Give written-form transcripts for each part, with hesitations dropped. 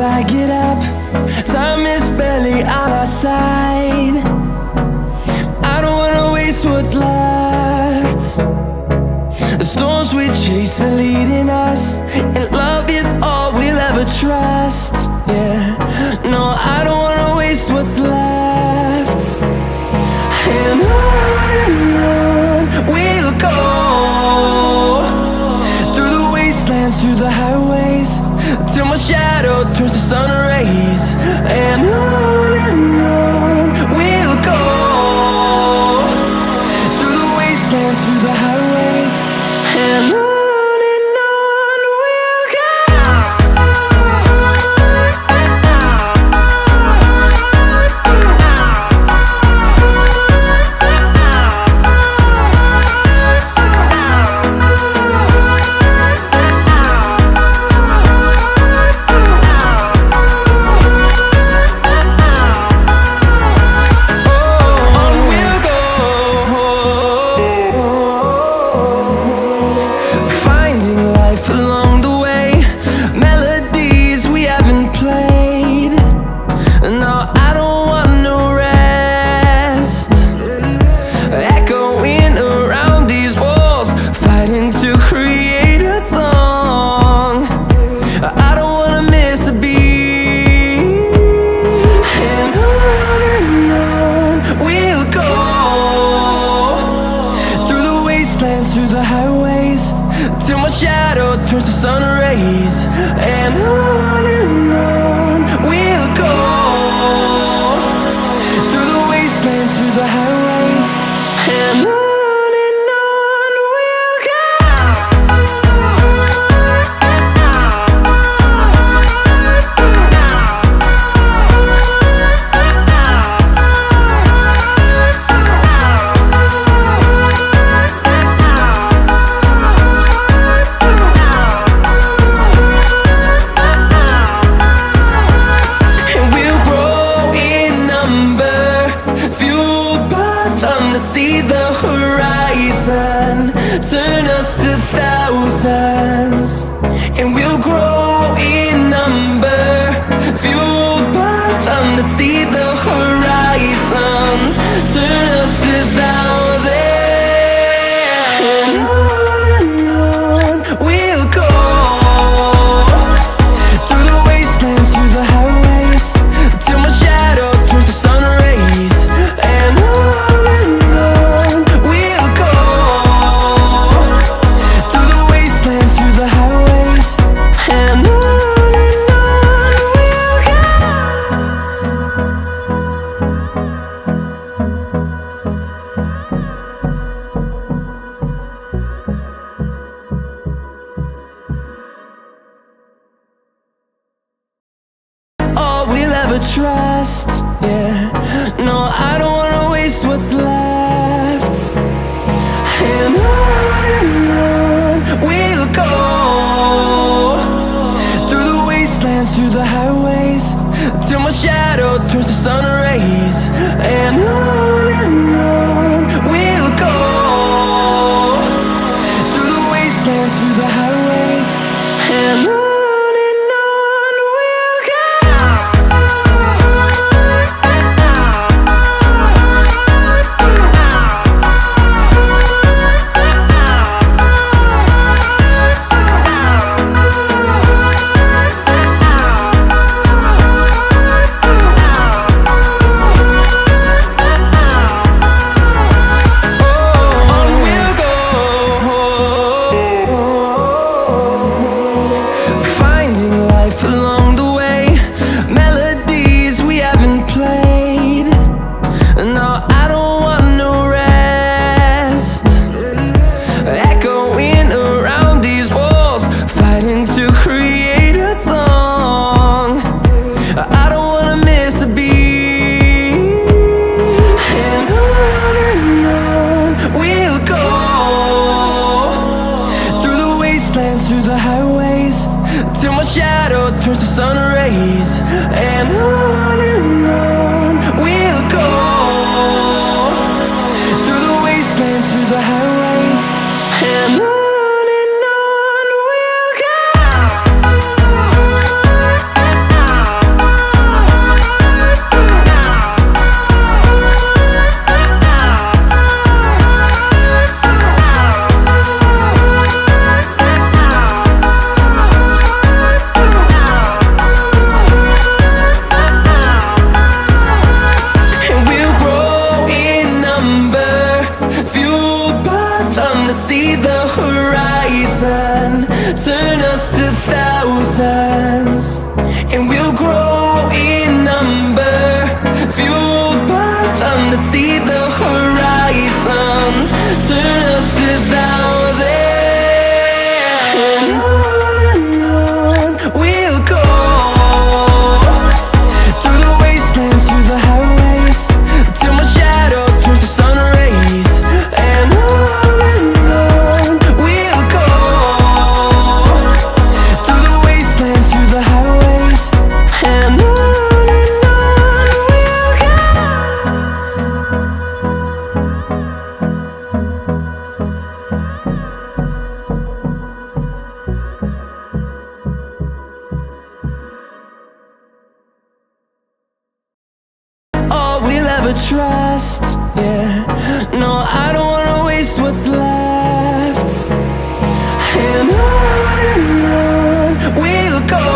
I get up. Time is barely on our side. I don't wanna waste what's left. The storms we chase are leading us, and love is all we'll ever trust. Yeah, no, I don't wanna waste what's left. And on we'll go, through the wastelands, through the highways, till my shadow turns to sun rays. And on we'll go, through the wastelands, through the highways, and on. Through the highways, till my shadow turns to sun rays. And on we'll go, through the wastelands, through the highways, and on. See the horizon turn us to thousands, and we'll grow in number, fueled by them to see the horizon turn us to thousands. And on we'll go, through the wastelands, through the highways, till my shadow turns to sun rays. And trust, yeah. No, I don't wanna waste what's left. And on we'll go, through the wastelands, through the highways, till my shadow turns to sun rays. And on we'll go, through the wastelands, through the highways, and on. ever trust. Yeah, no, I don't wanna waste what's left. And on we'll go,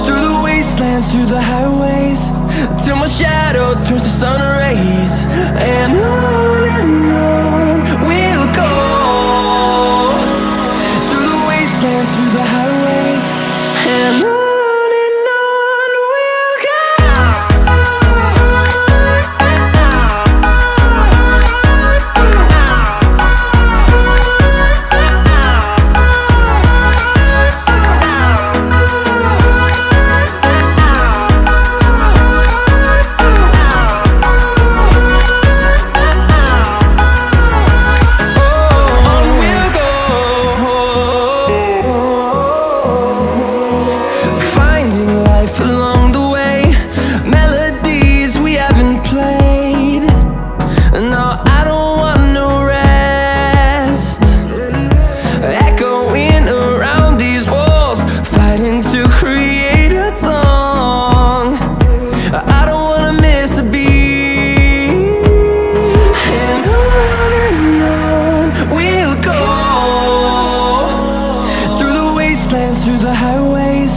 through the wastelands, through the highways, till my shadow turns to sun rays. And on we'll go, through the wastelands, through the highways, and on we'll go. Through the highways,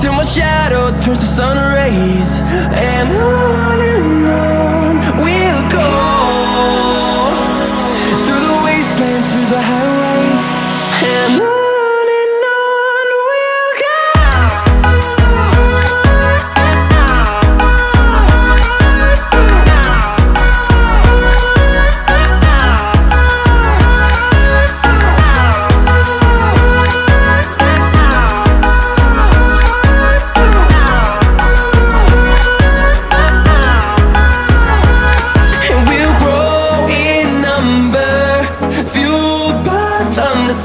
till my shadow turns to sun rays. And on we'll go, through the wastelands, through the highways, and on we'll go.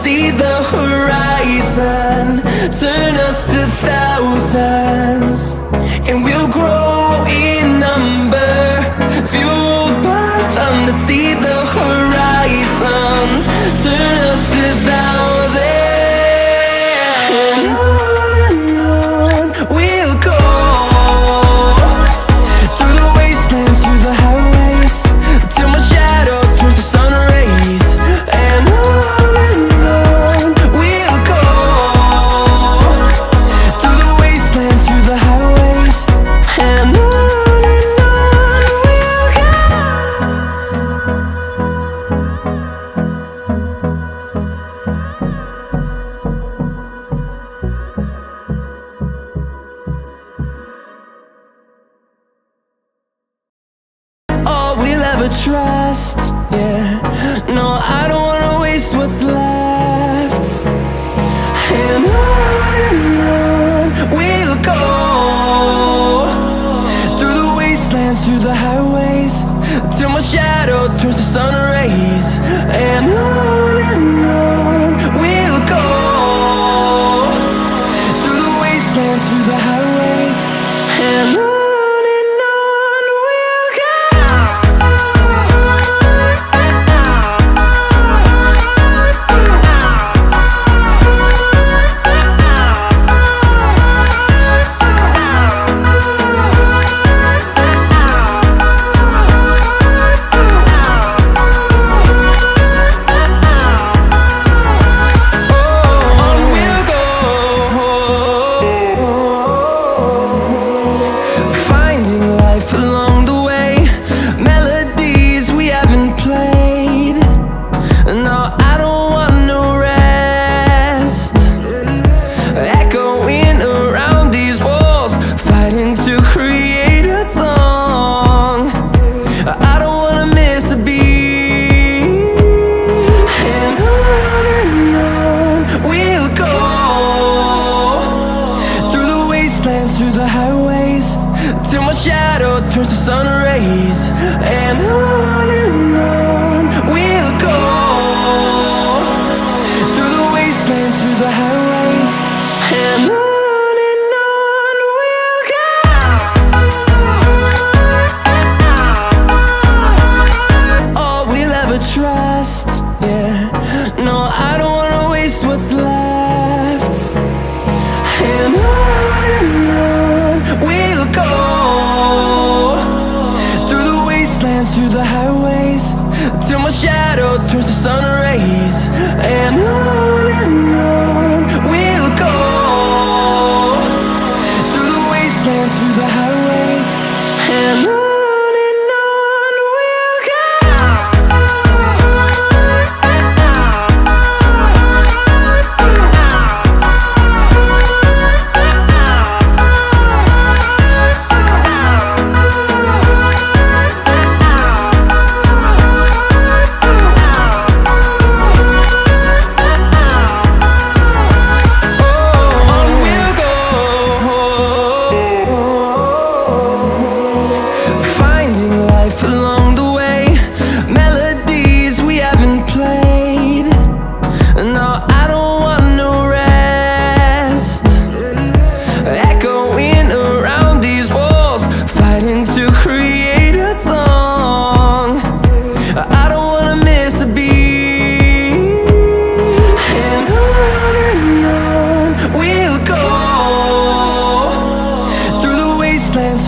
See the horizon, turn us to thousands, and we'll grow in number, fueled by them. To see the horizon, turn us to thousands, and on we'll go, through the wastelands, through the highways, till my shadow turns to sun rays. And trust, yeah, no, I don't wanna waste what's left. And on we'll go, through the wastelands, through the highways, till my shadow turns to sun rays. And on we'll go, through the wastelands, through the highways, and on. Through the highways, till my shadow turns to sun rays. And on we'll go, through the wastelands, through the highways, and on we'll go. That's all we'll ever trust, yeah, no, I don't wanna waste what's left. And on we'll go,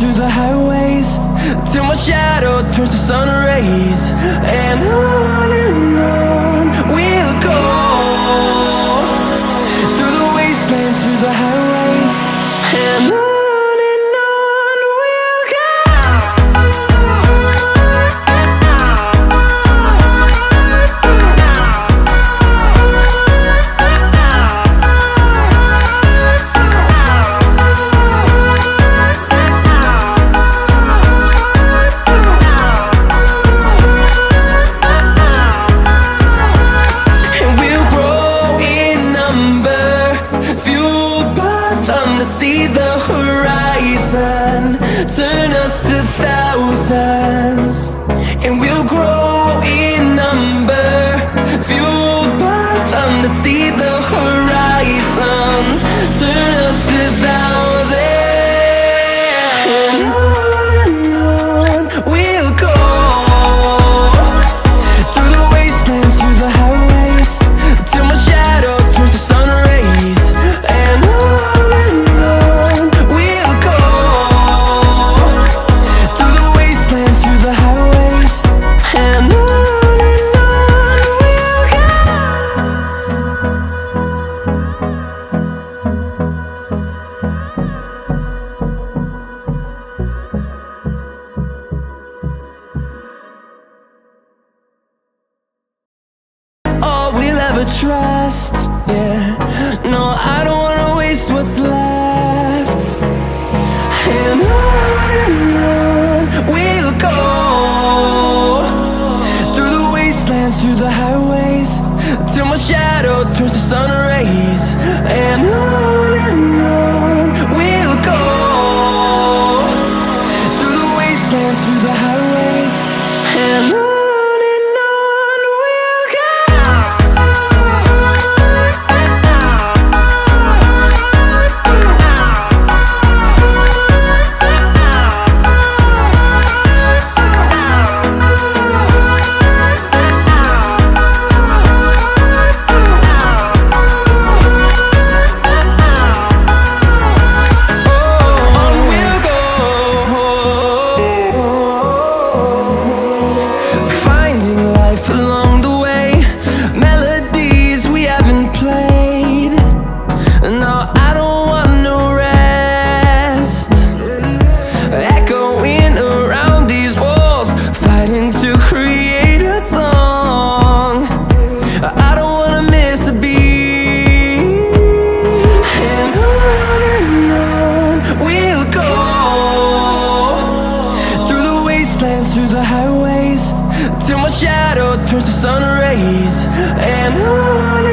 through the highways, till my shadow turns to sun rays. And on we'll go, through the wastelands, through the highways. And on we'll go. See the horizon turn us to thousands, and we'll grow in number, fueled by them to see the horizon turn us to thousands. And on we'll go, through the wastelands, through the highways, till my shadow turns to sun rays. And trust, yeah. No, I don't wanna waste what's left. And on we'll go, through the wastelands, through the highways, till my shadow turns to sun rays. And on we'll go, through the wastelands, through the highways. And on. Through the highways, till my shadow turns to sun rays. And on